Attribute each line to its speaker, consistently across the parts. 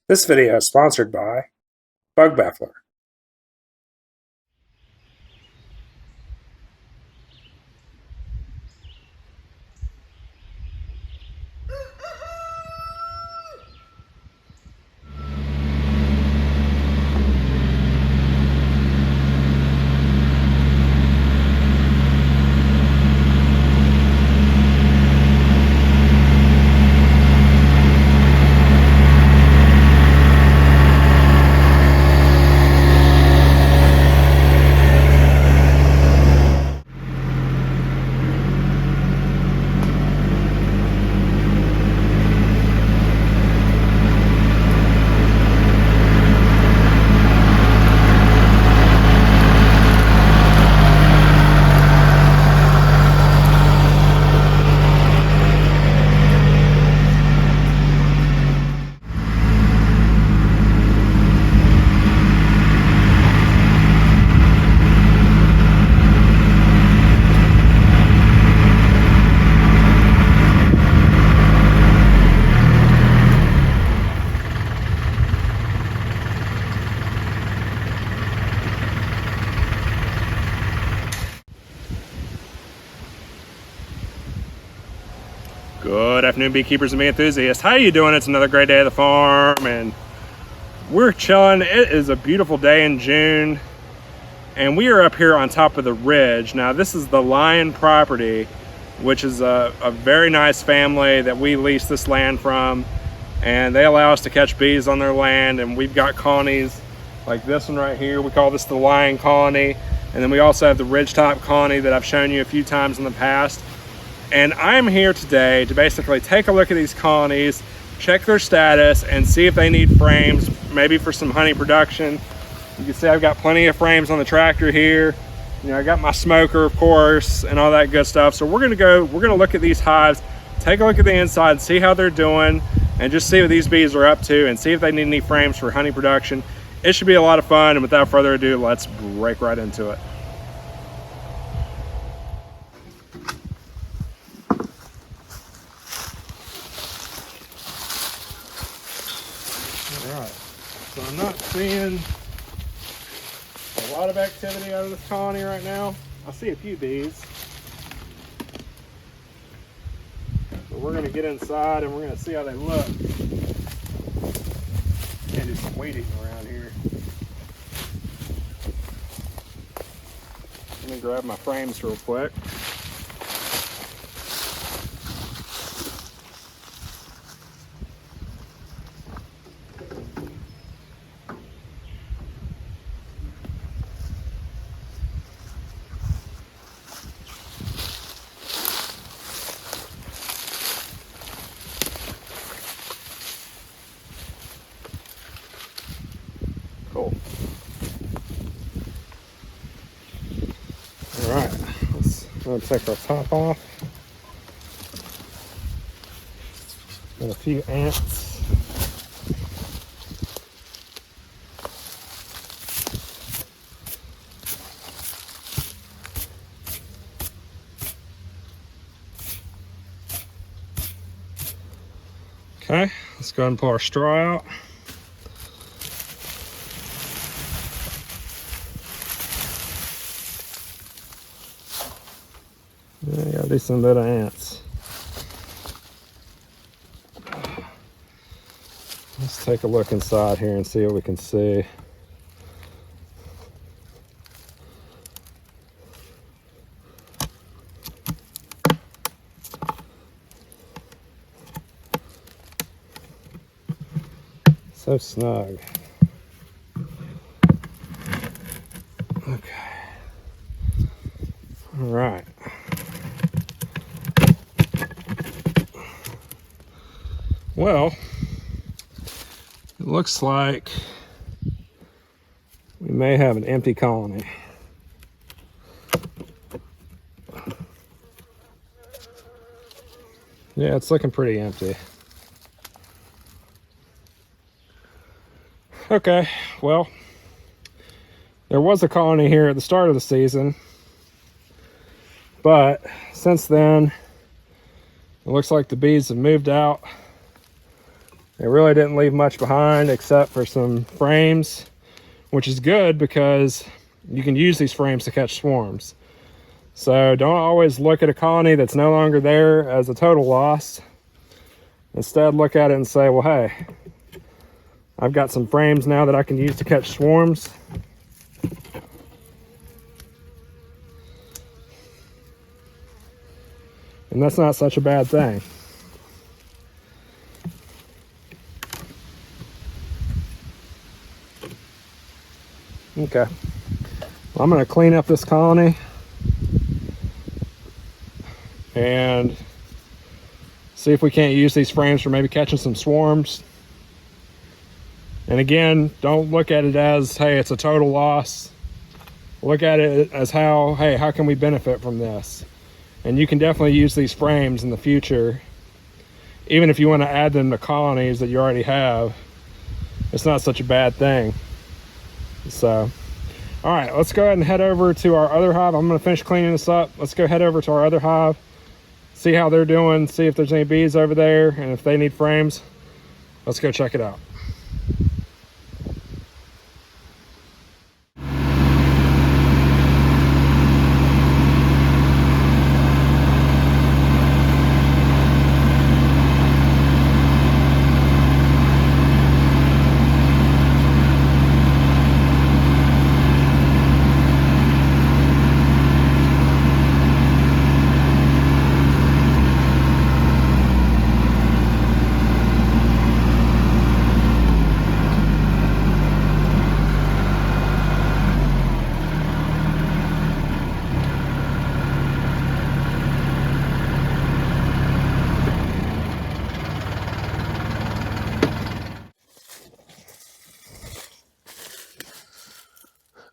Speaker 1: This video is sponsored by Bug Baffler. Good afternoon, beekeepers and bee enthusiasts. How you doing? It's another great day at the farm, and we're chilling. It is a beautiful day in June, and we are up here on top of the ridge. Now, this is the Lyon property, which is a very nice family that we lease this land from, and they allow us to catch bees on their land. And we've got colonies like this one right here. We call this the Lyon colony, and then we also have the ridgetop colony that I've shown you a few times in the past. And I'm here today to basically take a look at these colonies, check their status, and see if they need frames, maybe for some honey production. You can see I've got plenty of frames on the tractor here. You know, I got my smoker, of course, and all that good stuff. So we're gonna look at these hives, take a look at the inside, see how they're doing, and just see what these bees are up to, and see if they need any frames for honey production. It should be a lot of fun, and without further ado, let's break right into it. Alright, so I'm not seeing a lot of activity out of this colony right now. I see a few bees. But we're going to get inside and we're going to see how they look. And do some weeding around here. Let me grab my frames real quick. Cool. All right, I'm gonna take our top off. Got a few ants. Okay, let's go ahead and pull our straw out. Yeah, got a decent bit of ants. Let's take a look inside here and see what we can see. So snug. Okay. All right. Well, it looks like we may have an empty colony. Yeah, it's looking pretty empty. Okay, well, there was a colony here at the start of the season, but since then, it looks like the bees have moved out They really didn't leave much behind except for some frames, which is good because you can use these frames to catch swarms. So don't always look at a colony that's no longer there as a total loss. Instead, look at it and say, well, hey, I've got some frames now that I can use to catch swarms. And that's not such a bad thing. Okay, well, I'm going to clean up this colony and see if we can't use these frames for maybe catching some swarms. And again, don't look at it as, hey, it's a total loss. Look at it as how, hey, how can we benefit from this? And you can definitely use these frames in the future. Even if you want to add them to colonies that you already have, it's not such a bad thing. So, all right, let's go ahead and head over to our other hive. I'm going to finish cleaning this up. Let's go head over to our other hive, see how they're doing, see if there's any bees over there, and if they need frames. Let's go check it out.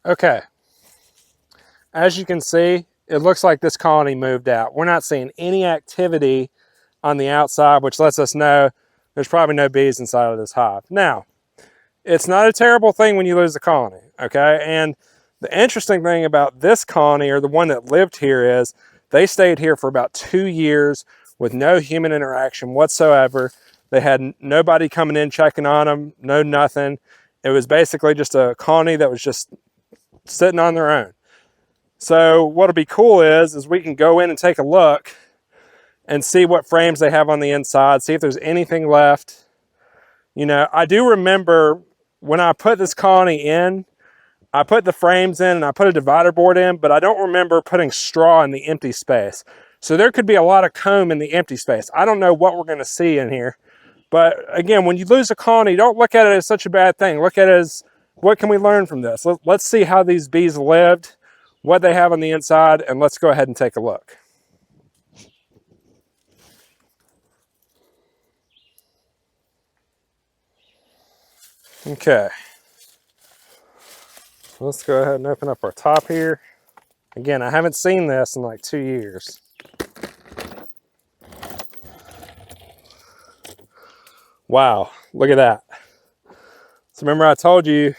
Speaker 1: Okay, as you can see, it looks like this colony moved out. We're not seeing any activity on the outside, which lets us know there's probably no bees inside of this hive. Now, it's not a terrible thing when you lose the colony, okay? And the interesting thing about this colony, or the one that lived here, is they stayed here for about 2 years with no human interaction whatsoever. They had nobody coming in checking on them, no nothing. It was basically just a colony that was just sitting on their own. So what'll be cool is we can go in and take a look and see what frames they have on the inside, see if there's anything left. You know, I do remember when I put this colony in, I put the frames in and I put a divider board in, but I don't remember putting straw in the empty space. So there could be a lot of comb in the empty space. I don't know what we're going to see in here. But again, when you lose a colony, don't look at it as such a bad thing. Look at it as, what can we learn from this? Let's see how these bees lived, what they have on the inside, and let's go ahead and take a look. Okay. Let's go ahead and open up our top here. Again, I haven't seen this in like 2 years. Wow, look at that. So remember I told you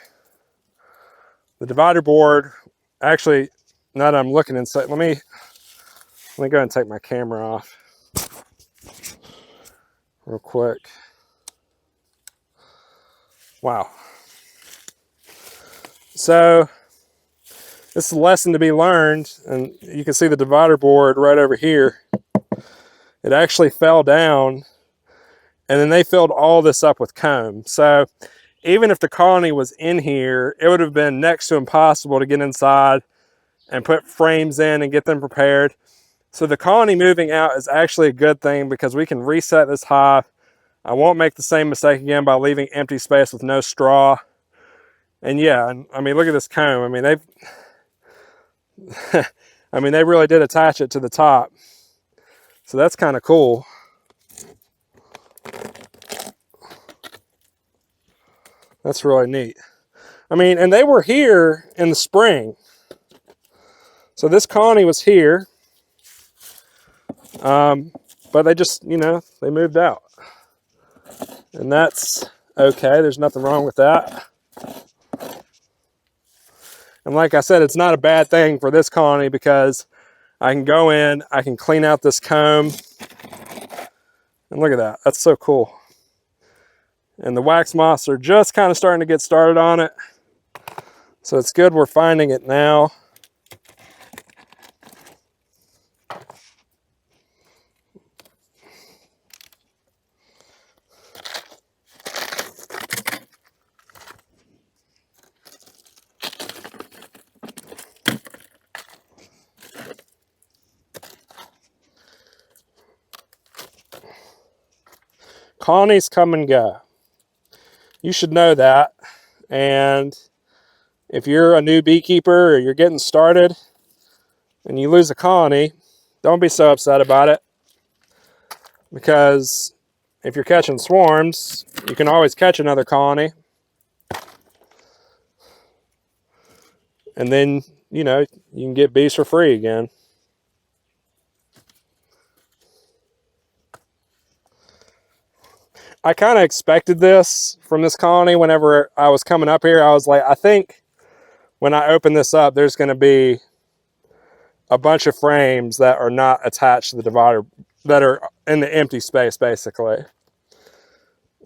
Speaker 1: the divider board, actually, now that I'm looking inside, let me go ahead and take my camera off real quick. Wow. So this is a lesson to be learned, and you can see the divider board right over here. It actually fell down, and then they filled all this up with comb. So even if the colony was in here, it would have been next to impossible to get inside and put frames in and get them prepared. So the colony moving out is actually a good thing because we can reset this hive. I won't make the same mistake again by leaving empty space with no straw. And yeah, I mean, look at this comb. I mean, they really did attach it to the top. So that's kind of cool. That's really neat. I mean, and they were here in the spring. So this colony was here. But they just, you know, they moved out. And that's okay. There's nothing wrong with that. And like I said, it's not a bad thing for this colony because I can go in, I can clean out this comb. And look at that. That's so cool. And the wax moths are just kind of starting to get started on it. So it's good we're finding it now. Colonies come and go. You should know that. And if you're a new beekeeper or you're getting started and you lose a colony, don't be so upset about it. Because if you're catching swarms, you can always catch another colony. And then, you know, you can get bees for free again. I kind of expected this from this colony whenever I was coming up here. I was like, I think when I open this up, there's going to be a bunch of frames that are not attached to the divider, that are in the empty space, basically.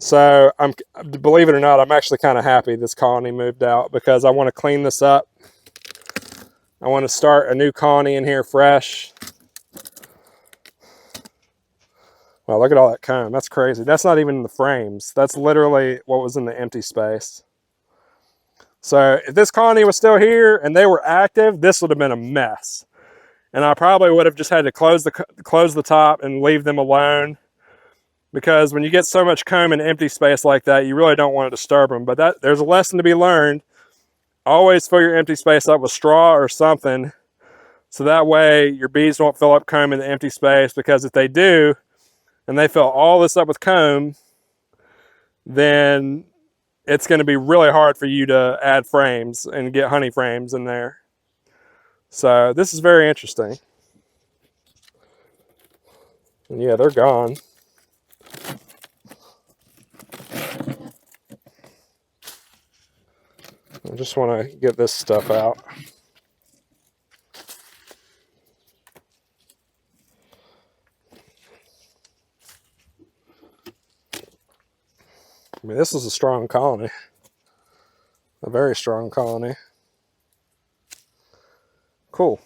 Speaker 1: So, believe it or not, I'm actually kind of happy this colony moved out, because I want to clean this up. I want to start a new colony in here fresh. Well, look at all that comb. That's crazy. That's not even the frames. That's literally what was in the empty space. So if this colony was still here and they were active, this would have been a mess. And I probably would have just had to close the top and leave them alone. Because when you get so much comb in empty space like that, you really don't want to disturb them. But there's a lesson to be learned. Always fill your empty space up with straw or something. So that way your bees won't fill up comb in the empty space. Because if they do, and they fill all this up with comb, then it's going to be really hard for you to add frames and get honey frames in there. So this is very interesting. And yeah, they're gone. I just want to get this stuff out. I mean, this is a strong colony. A very strong colony. Cool.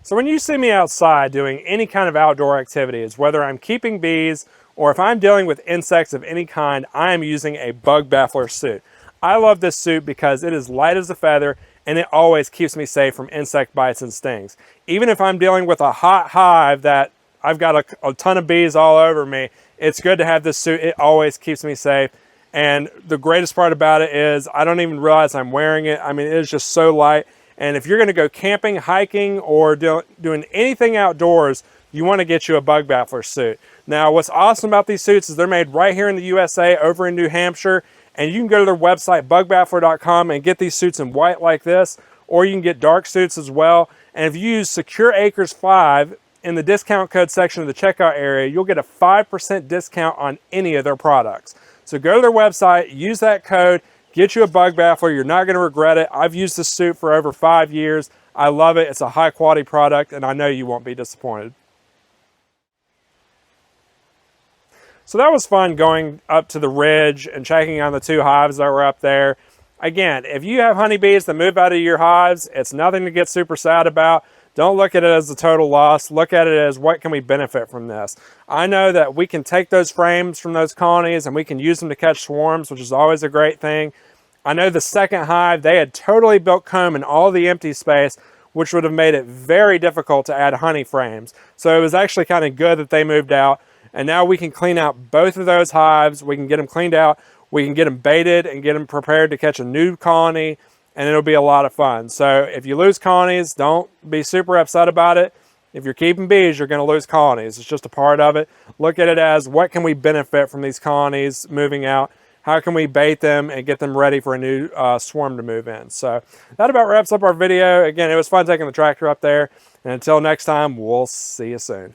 Speaker 1: So when you see me outside doing any kind of outdoor activities, whether I'm keeping bees or if I'm dealing with insects of any kind, I am using a bug baffler suit. I love this suit because it is light as a feather and it always keeps me safe from insect bites and stings. Even if I'm dealing with a hot hive that I've got a ton of bees all over me, it's good to have this suit. It always keeps me safe. And the greatest part about it is I don't even realize I'm wearing it. I mean, it is just so light. And if you're going to go camping, hiking, or doing anything outdoors, you want to get you a bug baffler suit. Now, what's awesome about these suits is they're made right here in the USA, over in New Hampshire. And you can go to their website, bugbaffler.com, and get these suits in white like this. Or you can get dark suits as well. And if you use Secure Acres 5 in the discount code section of the checkout area, you'll get a 5% discount on any of their products. So go to their website, use that code, get you a bug baffler. You're not going to regret it. I've used this suit for over 5 years. I love it. It's a high quality product, and I know you won't be disappointed. So that was fun, going up to the ridge and checking on the 2 hives that were up there. Again, if you have honeybees that move out of your hives, it's nothing to get super sad about. Don't look at it as a total loss. Look at it as, what can we benefit from this? I know that we can take those frames from those colonies and we can use them to catch swarms, which is always a great thing. I know the second hive, they had totally built comb in all the empty space, which would have made it very difficult to add honey frames. So it was actually kind of good that they moved out. And now we can clean out both of those hives. We can get them cleaned out. We can get them baited and get them prepared to catch a new colony. And it'll be a lot of fun. So if you lose colonies, don't be super upset about it. If you're keeping bees, you're going to lose colonies. It's just a part of it. Look at it as, what can we benefit from these colonies moving out? how can we bait them and get them ready for a new swarm to move in. So that about wraps up our video. Again, it was fun taking the tractor up there. And until next time, we'll see you soon.